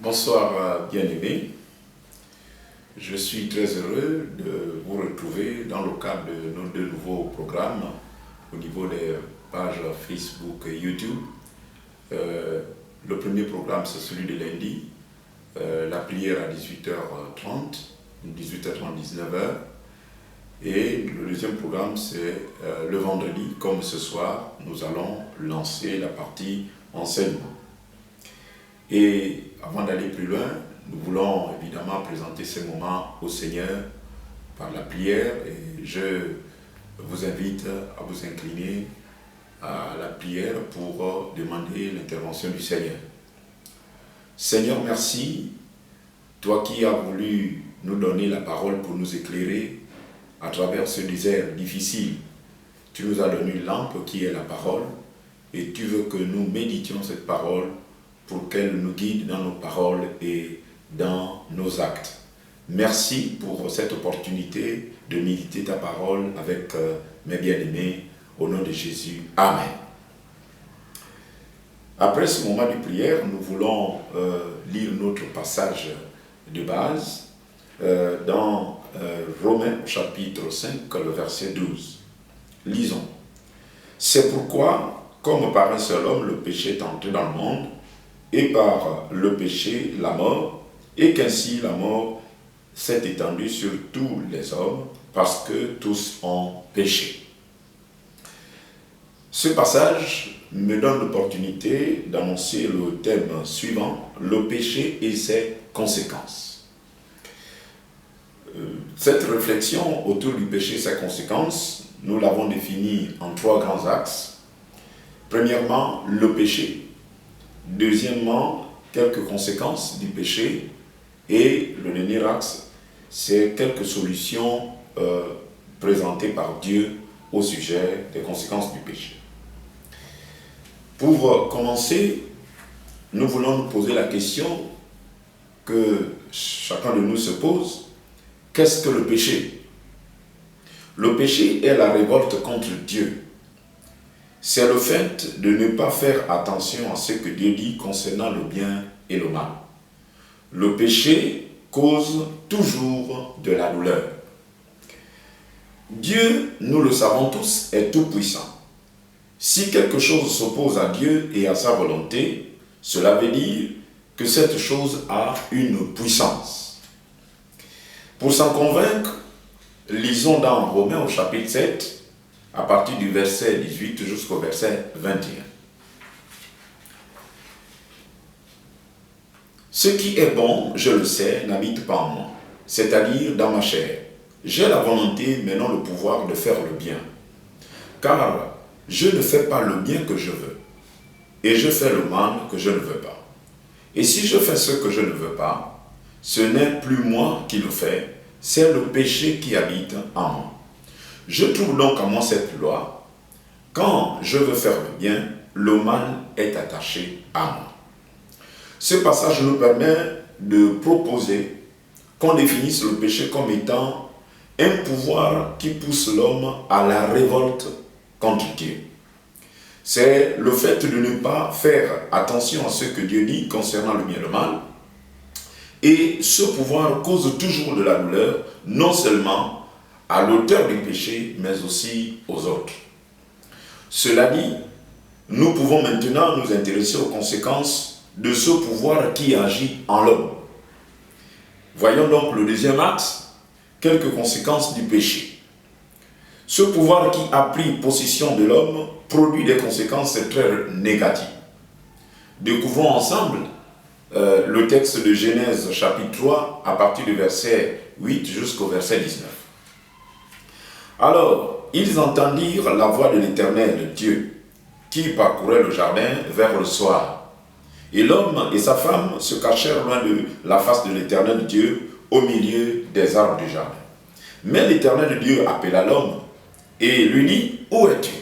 Bonsoir bien-aimés, je suis très heureux de vous retrouver dans le cadre de nos deux nouveaux programmes au niveau des pages Facebook et YouTube. Le premier programme c'est celui de lundi, la prière à 18h30, 19h. Et le deuxième programme c'est le vendredi, comme ce soir, nous allons lancer la partie enseignement. Et avant d'aller plus loin, nous voulons évidemment présenter ce moment au Seigneur par la prière et je vous invite à vous incliner à la prière pour demander l'intervention du Seigneur. Seigneur, merci, toi qui as voulu nous donner la parole pour nous éclairer à travers ce désert difficile. Tu nous as donné une lampe qui est la parole et tu veux que nous méditions cette parole pour qu'elle nous guide dans nos paroles et dans nos actes. Merci pour cette opportunité de méditer ta parole avec mes bien-aimés, au nom de Jésus. Amen. Après ce moment de prière, nous voulons lire notre passage de base dans Romains chapitre 5, le verset 12. Lisons. C'est pourquoi, comme par un seul homme, le péché est entré dans le monde, et par le péché, la mort, et qu'ainsi la mort s'est étendue sur tous les hommes, parce que tous ont péché. Ce passage me donne l'opportunité d'annoncer le thème suivant, le péché et ses conséquences. Cette réflexion autour du péché et ses conséquences, nous l'avons définie en trois grands axes. Premièrement, le péché. Deuxièmement, quelques conséquences du péché. Et le dernier axe, c'est quelques solutions présentées par Dieu au sujet des conséquences du péché. Pour commencer, nous voulons nous poser la question que chacun de nous se pose. Qu'est-ce que le péché? Le péché est la révolte contre Dieu. C'est le fait de ne pas faire attention à ce que Dieu dit concernant le bien et le mal. Le péché cause toujours de la douleur. Dieu, nous le savons tous, est tout-puissant. Si quelque chose s'oppose à Dieu et à sa volonté, cela veut dire que cette chose a une puissance. Pour s'en convaincre, lisons dans Romains au chapitre 7, à partir du verset 18 jusqu'au verset 21. Ce qui est bon, je le sais, n'habite pas en moi, c'est-à-dire dans ma chair. J'ai la volonté, mais non le pouvoir de faire le bien. Car je ne fais pas le bien que je veux, et je fais le mal que je ne veux pas. Et si je fais ce que je ne veux pas, ce n'est plus moi qui le fais, c'est le péché qui habite en moi. Je trouve donc en moi cette loi. Quand je veux faire le bien, le mal est attaché à moi. Ce passage nous permet de proposer qu'on définisse le péché comme étant un pouvoir qui pousse l'homme à la révolte contre Dieu. C'est le fait de ne pas faire attention à ce que Dieu dit concernant le bien et le mal. Et ce pouvoir cause toujours de la douleur, non seulement à l'auteur du péché, mais aussi aux autres. Cela dit, nous pouvons maintenant nous intéresser aux conséquences de ce pouvoir qui agit en l'homme. Voyons donc le deuxième axe, quelques conséquences du péché. Ce pouvoir qui a pris possession de l'homme produit des conséquences très négatives. Découvrons ensemble le texte de Genèse chapitre 3 à partir du verset 8 jusqu'au verset 19. Alors, ils entendirent la voix de l'Éternel Dieu, qui parcourait le jardin vers le soir. Et l'homme et sa femme se cachèrent loin de la face de l'Éternel Dieu, au milieu des arbres du jardin. Mais l'Éternel Dieu appela l'homme et lui dit, « Où es-tu »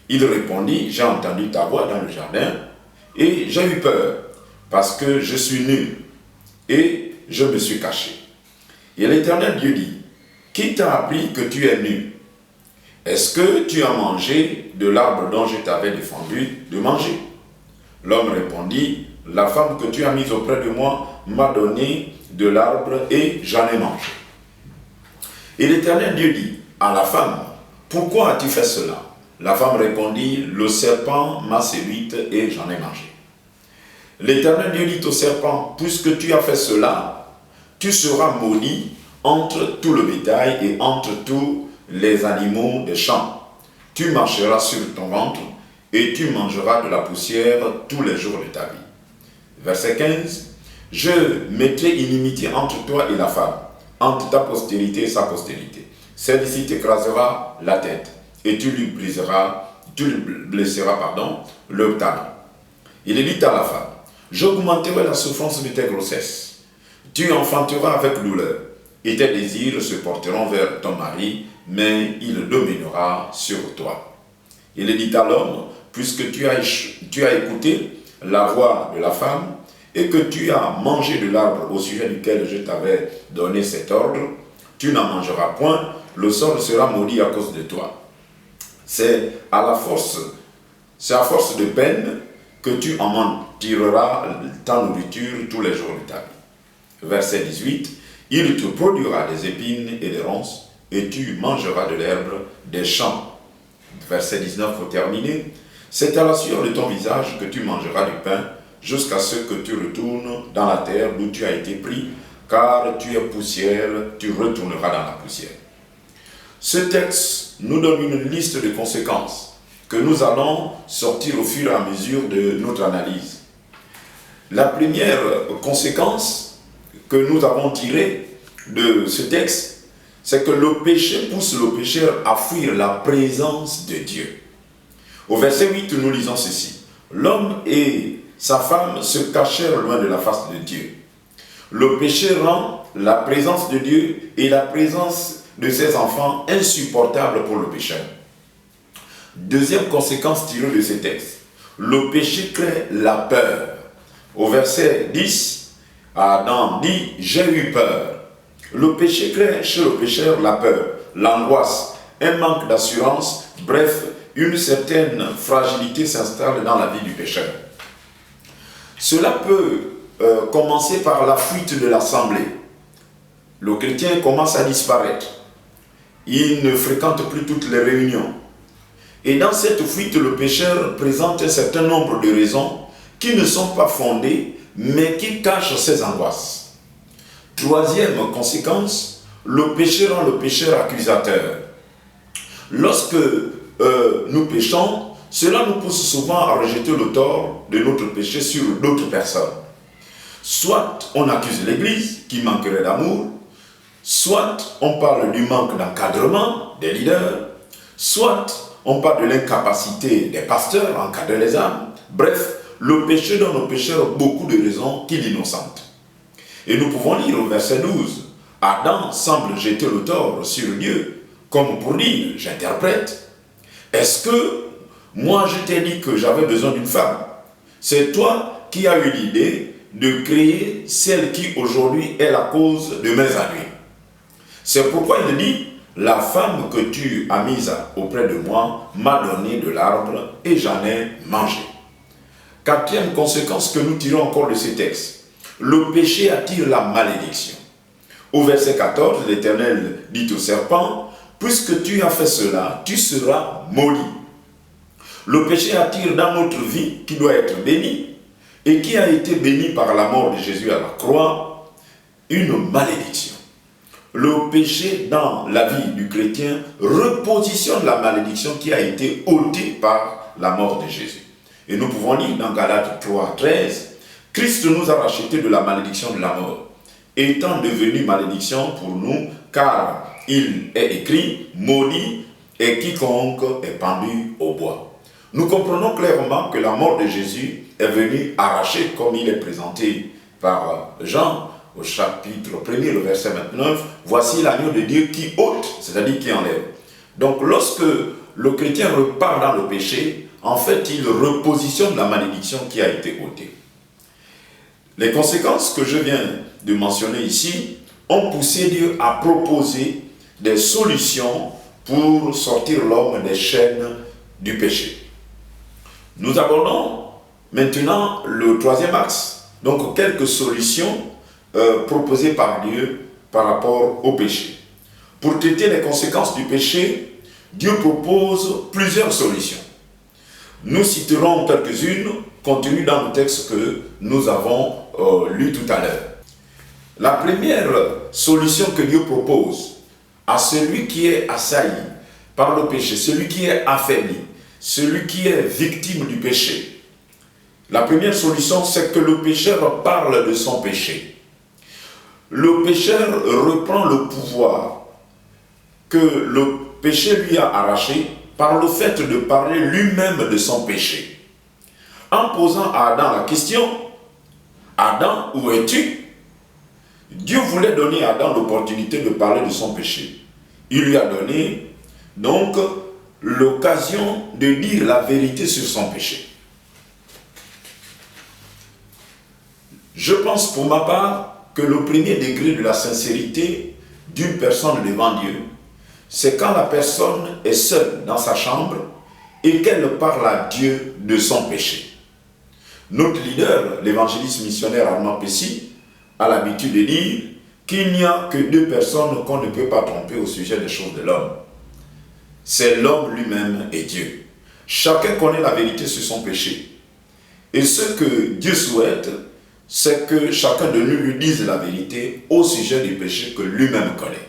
Il répondit, « J'ai entendu ta voix dans le jardin, et j'ai eu peur, parce que je suis nu, et je me suis caché. » Et l'Éternel Dieu dit, « Qui t'a appris que tu es nu? Est-ce que tu as mangé de l'arbre dont je t'avais défendu de manger ?» L'homme répondit, la femme que tu as mise auprès de moi m'a donné de l'arbre et j'en ai mangé. Et l'Éternel Dieu dit à la femme, pourquoi as-tu fait cela? La femme répondit, le serpent m'a séduite et j'en ai mangé. L'Éternel Dieu dit au serpent, puisque tu as fait cela, tu seras maudit entre tout le bétail et entre tous les animaux des champs. Tu marcheras sur ton ventre et tu mangeras de la poussière tous les jours de ta vie. Verset 15. Je mettrai inimitié entre toi et la femme, entre ta postérité et sa postérité. Celle-ci t'écrasera la tête et tu lui blesseras le talon. Il dit à la femme, j'augmenterai la souffrance de tes grossesses. Tu enfanteras avec douleur et tes désirs se porteront vers ton mari, mais il dominera sur toi. Il dit à l'homme, puisque tu as écouté la voix de la femme et que tu as mangé de l'arbre au sujet duquel je t'avais donné cet ordre, tu n'en mangeras point, le sol sera maudit à cause de toi. C'est à force de peine que tu en tireras ta nourriture tous les jours de ta vie. Verset 18, il te produira des épines et des ronces, et tu mangeras de l'herbe des champs. Verset 19 pour terminer, c'est à la sueur de ton visage que tu mangeras du pain, jusqu'à ce que tu retournes dans la terre d'où tu as été pris, car tu es poussière, tu retourneras dans la poussière. Ce texte nous donne une liste de conséquences que nous allons sortir au fur et à mesure de notre analyse. La première conséquence que nous avons tirée de ce texte, c'est que le péché pousse le pécheur à fuir la présence de Dieu. Au verset 8, nous lisons ceci. L'homme et sa femme se cachèrent loin de la face de Dieu. Le péché rend la présence de Dieu et la présence de ses enfants insupportables pour le pécheur. Deuxième conséquence tirée de ce texte, le péché crée la peur. Au verset 10, Adam dit « J'ai eu peur ». Le péché crée chez le pécheur la peur, l'angoisse, un manque d'assurance, bref, une certaine fragilité s'installe dans la vie du pécheur. Cela peut commencer par la fuite de l'assemblée. Le chrétien commence à disparaître. Il ne fréquente plus toutes les réunions. Et dans cette fuite, le pécheur présente un certain nombre de raisons qui ne sont pas fondées, mais qui cachent ses angoisses. Troisième conséquence, le péché rend le pécheur accusateur. Lorsque nous péchons, cela nous pousse souvent à rejeter le tort de notre péché sur d'autres personnes. Soit on accuse l'Église qui manquerait d'amour, soit on parle du manque d'encadrement des leaders, soit on parle de l'incapacité des pasteurs à encadrer les âmes. Bref, le péché donne au pécheur beaucoup de raisons qu'il innocente. Et nous pouvons lire au verset 12, Adam semble jeter le tort sur Dieu, comme pour dire, j'interprète, est-ce que moi je t'ai dit que j'avais besoin d'une femme? C'est toi qui as eu l'idée de créer celle qui aujourd'hui est la cause de mes ennuis. C'est pourquoi il dit, la femme que tu as mise auprès de moi m'a donné de l'arbre et j'en ai mangé. Quatrième conséquence que nous tirons encore de ces textes, le péché attire la malédiction. Au verset 14, l'Éternel dit au serpent, puisque tu as fait cela, tu seras maudit. Le péché attire dans notre vie, qui doit être bénie, et qui a été bénie par la mort de Jésus à la croix, une malédiction. Le péché dans la vie du chrétien repositionne la malédiction qui a été ôtée par la mort de Jésus. Et nous pouvons lire dans Galates 3, 13, Christ nous a rachetés de la malédiction de la mort, étant devenu malédiction pour nous, car il est écrit, maudit est quiconque est pendu au bois. Nous comprenons clairement que la mort de Jésus est venue arracher, comme il est présenté par Jean, au chapitre 1er, le verset 29, voici l'agneau de Dieu qui ôte, c'est-à-dire qui enlève. Donc lorsque le chrétien repart dans le péché, en fait il repositionne la malédiction qui a été ôtée. Les conséquences que je viens de mentionner ici ont poussé Dieu à proposer des solutions pour sortir l'homme des chaînes du péché. Nous abordons Maintenant, le troisième axe, donc quelques solutions proposées par Dieu par rapport au péché. Pour traiter les conséquences du péché, Dieu propose plusieurs solutions. Nous citerons quelques-unes contenues dans le texte que nous avons lu tout à l'heure. La première solution que Dieu propose à celui qui est assailli par le péché, celui qui est affaibli, celui qui est victime du péché, la première solution, c'est que le pécheur parle de son péché. Le pécheur reprend le pouvoir que le péché lui a arraché par le fait de parler lui-même de son péché. En posant à Adam la question, « Adam, où es-tu » Dieu voulait donner à Adam l'opportunité de parler de son péché. Il lui a donné donc l'occasion de dire la vérité sur son péché. Je pense pour ma part que le premier degré de la sincérité d'une personne devant Dieu, c'est quand la personne est seule dans sa chambre et qu'elle parle à Dieu de son péché. Notre leader, l'évangéliste missionnaire Armand Pessi, a l'habitude de dire qu'il n'y a que deux personnes qu'on ne peut pas tromper au sujet des choses de l'homme. C'est l'homme lui-même et Dieu. Chacun connaît la vérité sur son péché. Et ce que Dieu souhaite, c'est que chacun de nous lui dise la vérité au sujet du péché que lui-même connaît.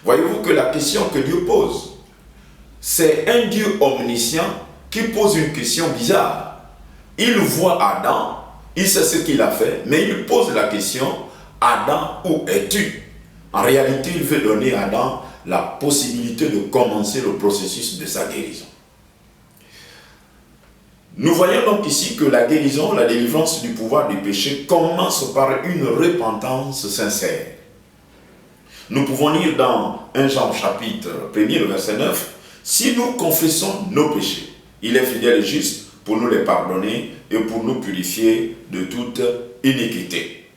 Voyez-vous que la question que Dieu pose, c'est un Dieu omniscient qui pose une question bizarre. Il voit Adam, il sait ce qu'il a fait, mais il pose la question, Adam, où es-tu? En réalité, il veut donner à Adam la possibilité de commencer le processus de sa guérison. Nous voyons donc ici que la guérison, la délivrance du pouvoir du péché commence par une repentance sincère. Nous pouvons lire dans 1 Jean chapitre 1er, le verset 9, « Si nous confessons nos péchés, il est fidèle et juste pour nous les pardonner et pour nous purifier de toute iniquité. »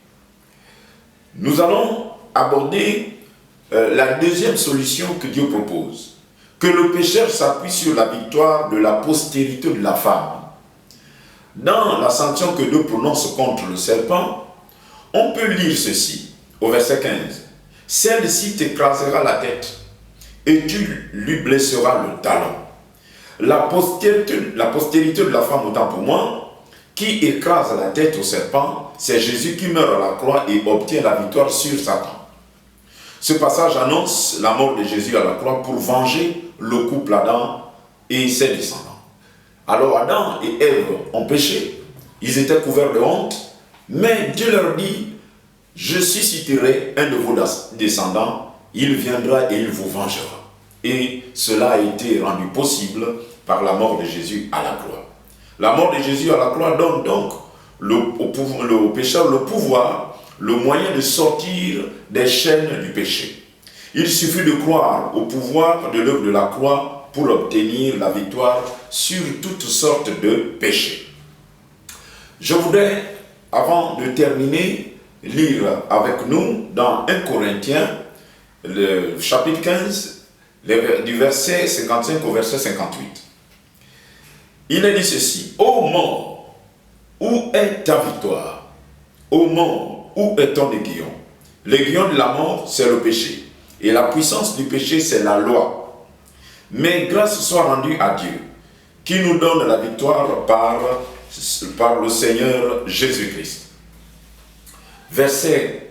Nous allons aborder la deuxième solution que Dieu propose, que le pécheur s'appuie sur la victoire de la postérité de la femme. Dans la sanction que Dieu prononce contre le serpent, on peut lire ceci au verset 15. « Celle-ci t'écrasera la tête et tu lui blesseras le talon. » La postérité de la femme, autant pour moi, qui écrase la tête au serpent, c'est Jésus qui meurt à la croix et obtient la victoire sur Satan. Ce passage annonce la mort de Jésus à la croix pour venger le couple Adam et ses descendants. Alors Adam et Ève ont péché, ils étaient couverts de honte, mais Dieu leur dit, « Je susciterai un de vos descendants, il viendra et il vous vengera. » Et cela a été rendu possible par la mort de Jésus à la croix. La mort de Jésus à la croix donne donc au pécheur le pouvoir, le moyen de sortir des chaînes du péché. Il suffit de croire au pouvoir de l'œuvre de la croix pour obtenir la victoire sur toutes sortes de péchés. Je voudrais, avant de terminer, lire avec nous dans 1 Corinthiens, le chapitre 15, du verset 55 au verset 58. Il est dit ceci, « Ô mort, où est ta victoire? Ô mort, où est ton aiguillon? L'aiguillon de la mort, c'est le péché. Et la puissance du péché, c'est la loi. Mais grâce soit rendue à Dieu, qui nous donne la victoire par le Seigneur Jésus-Christ. » Verset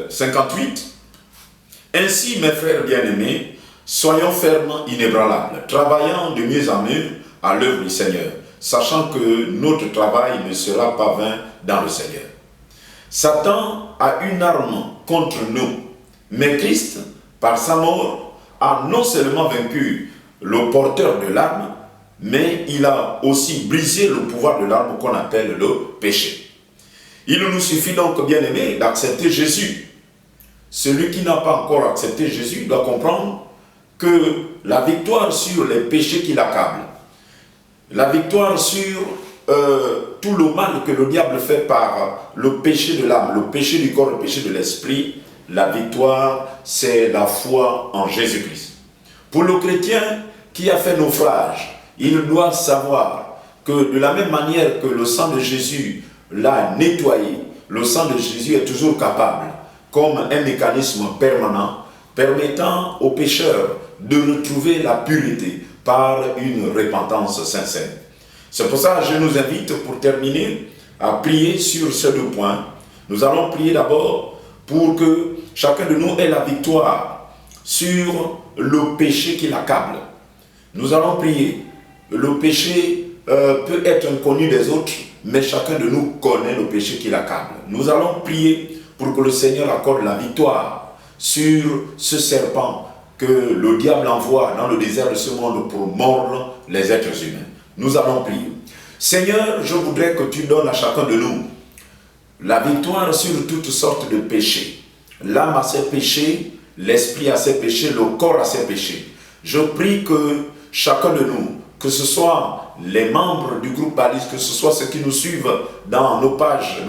58. « Ainsi, mes frères bien-aimés, soyons fermes, inébranlables, travaillant de mieux en mieux à l'œuvre du Seigneur, sachant que notre travail ne sera pas vain dans le Seigneur. » Satan a une arme contre nous, mais Christ, par sa mort, a non seulement vaincu le porteur de l'arme, mais il a aussi brisé le pouvoir de l'arme qu'on appelle le péché. Il nous suffit donc, bien aimé, d'accepter Jésus. Celui qui n'a pas encore accepté Jésus doit comprendre que la victoire sur les péchés qui l'accablent, la victoire sur tout le mal que le diable fait par le péché de l'âme, le péché du corps, le péché de l'esprit, la victoire, c'est la foi en Jésus-Christ. Pour le chrétien qui a fait naufrage, il doit savoir que de la même manière que le sang de Jésus l'a nettoyé, le sang de Jésus est toujours capable, comme un mécanisme permanent, permettant aux pécheurs de retrouver la pureté par une repentance sincère. C'est pour ça que je nous invite, pour terminer, à prier sur ces deux points. Nous allons prier d'abord pour que chacun de nous ait la victoire sur le péché qui l'accable. Nous allons prier. Le péché peut être inconnu des autres, mais chacun de nous connaît le péché qui l'accable. Nous allons prier pour que le Seigneur accorde la victoire sur ce serpent que le diable envoie dans le désert de ce monde pour mordre les êtres humains. Nous allons prier. Seigneur, je voudrais que tu donnes à chacun de nous la victoire sur toutes sortes de péchés. L'âme a ses péchés, l'esprit a ses péchés, le corps a ses péchés. Je prie que chacun de nous, que ce soit les membres du groupe Balise, que ce soit ceux qui nous suivent dans nos pages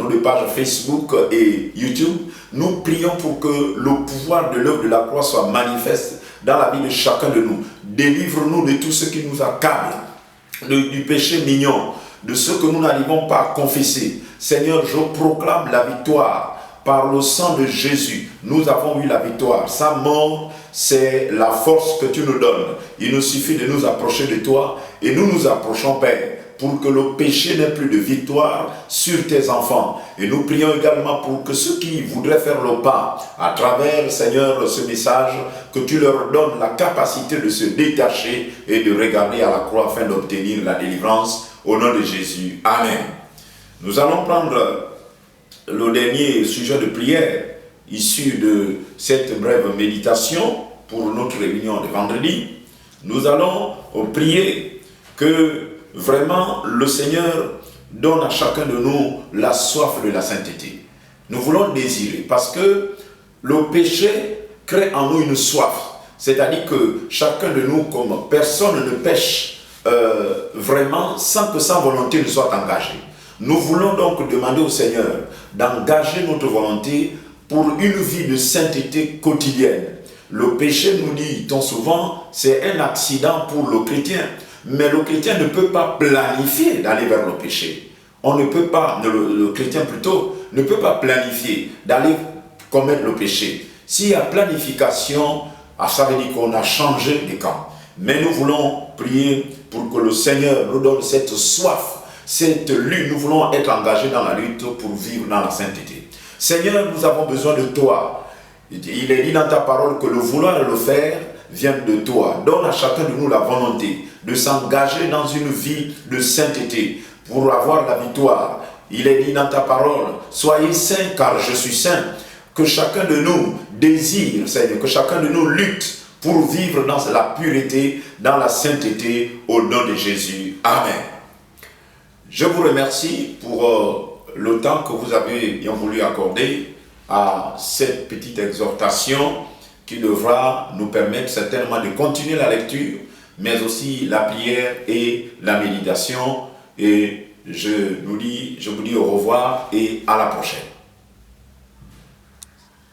Facebook et YouTube, nous prions pour que le pouvoir de l'œuvre de la croix soit manifeste dans la vie de chacun de nous. Délivre-nous de tout ce qui nous accable, du péché mignon, de ce que nous n'arrivons pas à confesser. Seigneur, je proclame la victoire. Par le sang de Jésus, nous avons eu la victoire. Sa mort, c'est la force que tu nous donnes. Il nous suffit de nous approcher de toi et nous nous approchons, Père, pour que le péché n'ait plus de victoire sur tes enfants. Et nous prions également pour que ceux qui voudraient faire le pas à travers, Seigneur, ce message, que tu leur donnes la capacité de se détacher et de regarder à la croix afin d'obtenir la délivrance. Au nom de Jésus. Amen. Nous allons prendre le dernier sujet de prière issu de cette brève méditation pour notre réunion de vendredi. Nous allons prier que vraiment le Seigneur donne à chacun de nous la soif de la sainteté. Nous voulons désirer parce que le péché crée en nous une soif. C'est-à-dire que chacun de nous, comme personne ne pêche vraiment sans que sa volonté ne soit engagée. Nous voulons donc demander au Seigneur d'engager notre volonté pour une vie de sainteté quotidienne. Le péché, nous dit-on souvent, c'est un accident pour le chrétien. Mais le chrétien ne peut pas planifier d'aller vers le péché. On ne peut pas, le chrétien plutôt, ne peut pas planifier d'aller commettre le péché. S'il y a planification, ça veut dire qu'on a changé de camp. Mais nous voulons prier pour que le Seigneur nous donne cette soif, cette lutte. Nous voulons être engagés dans la lutte pour vivre dans la sainteté. Seigneur, nous avons besoin de toi. Il est dit dans ta parole que le vouloir et le faire viennent de toi. Donne à chacun de nous la volonté de s'engager dans une vie de sainteté pour avoir la victoire. Il est dit dans ta parole, soyez saints car je suis saint. Que chacun de nous désire, Seigneur, que chacun de nous lutte pour vivre dans la pureté, dans la sainteté, au nom de Jésus. Amen. Je vous remercie pour le temps que vous avez bien voulu accorder à cette petite exhortation qui devra nous permettre certainement de continuer la lecture, mais aussi la prière et la méditation. Et je vous dis au revoir et à la prochaine.